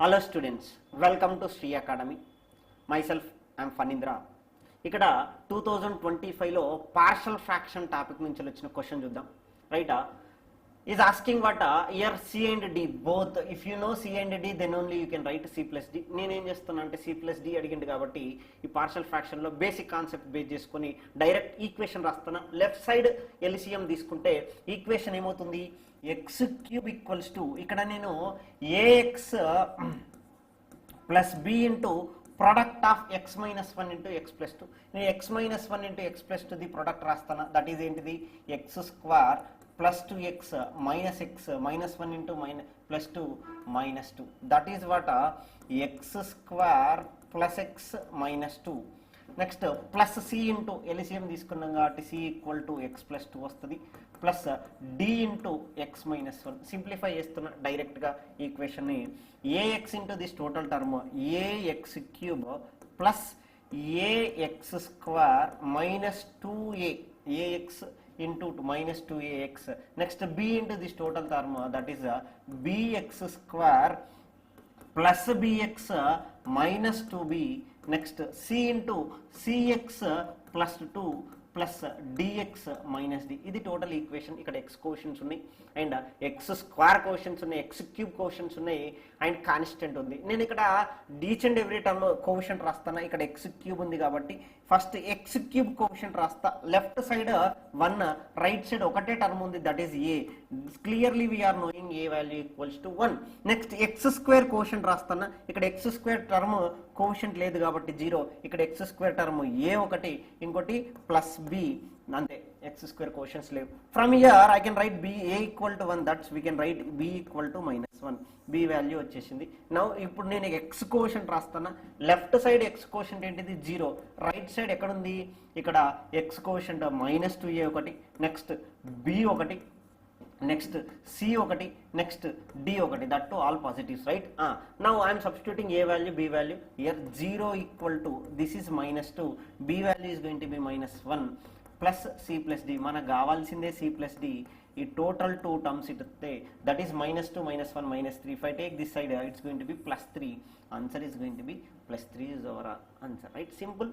Hello students, welcome to Shri academy. Myself I'm Phanindra. ఇక్కడ 2025లో partial fraction topic నుంచి వచ్చిన క్వశ్చన్ చూద్దాం. రైటా is asking what here c and d both. If you know c and d then only you can write c plus d. నేనేం చేస్తున్నా అంటే c plus d అడిగింది కాబట్టి ఈ పార్షల్ ఫ్రాక్షన్లో బేసిక్ కాన్సెప్ట్ బేస్ చేసుకుని డైరెక్ట్ ఈక్వేషన్ రాస్తున్నా. Left side LCM తీసుకుంటే ఈక్వేషన్ ఏమవుతుంది, ఎక్స్ క్యూబ్ ఈక్వల్స్ టు, ఇక్కడ నేను a x plus b into product of x minus one into x plus two. నేను X minus one into x plus two the product రాస్తాను. That is ఏంటిది, x square plus two x minus one into plus two minus two. That is what x square plus x minus two. Next plus c into LCM తీసుకున్నాం కాబట్టి c equal to x plus two వస్తుంది, plus d into x minus one. Simplify చేస్తున్నా డైరెక్ట్గా ఈక్వేషన్ని. A x into this total term a x cube plus a x square minus two AX into minus 2ax. next b into this total term, that is bx square plus bx minus 2b. next c into cx plus 2 plus d x minus d. ఇది total equation. ఇక్కడ x quotients ఉన్నాయి and x square quotients ఉన్నాయి, x cube quotients ఉన్నాయి and constant ఉంది. నేను ఇక్కడ each and every term quotient రాస్తాను. ఇక్కడ ఎక్స్ క్యూబ్ ఉంది కాబట్టి ఫస్ట్ ఎక్స్ క్యూబ్ కోషంట్ రాస్తా. లెఫ్ట్ సైడ్ 1, రైట్ సైడ్ ఒకటే టర్మ్ ఉంది, that is a. Clearly we are knowing a value equals to 1. Next x square quotient రాస్తాను. ఇక్కడ ఎక్స్ స్క్వేర్ టర్మ్ కోషంట్ లేదు కాబట్టి 0. ఇక్కడ ఎక్స్ స్క్వేర్ టర్మ్ ఏ ఒకటి, ఇంకోటి ప్లస్ బి, అంతే. ఎక్స్ స్క్వేర్ కోషన్స్ లేవు. From here I can write b a equal to 1, that's we can write b equal to -1. B value వచ్చేసింది. Now ఇప్పుడు నేను ఎక్స్ కోషంట్ రాస్తాను. లెఫ్ట్ సైడ్ ఎక్స్ కోషంట్ ఏంటిది 0, right side ఎక్కడుంది, ఇక్కడ X quotient minus 2a ఒకటి, next b ఒకటి, next c ఒకటి, నెక్స్ట్ డి ఒకటి, that to all positives, right. Now I'm substituting a value, b value. Here 0 equal to this is -2, b value is going to be -1 plus c plus d. మనకు కావాల్సిందే c plus d. ఈ total 2 terms ఇస్తే that is -2 -1 -3. If I take this side it's going to be +3. Answer is going to be +3 is our answer, right? Simple.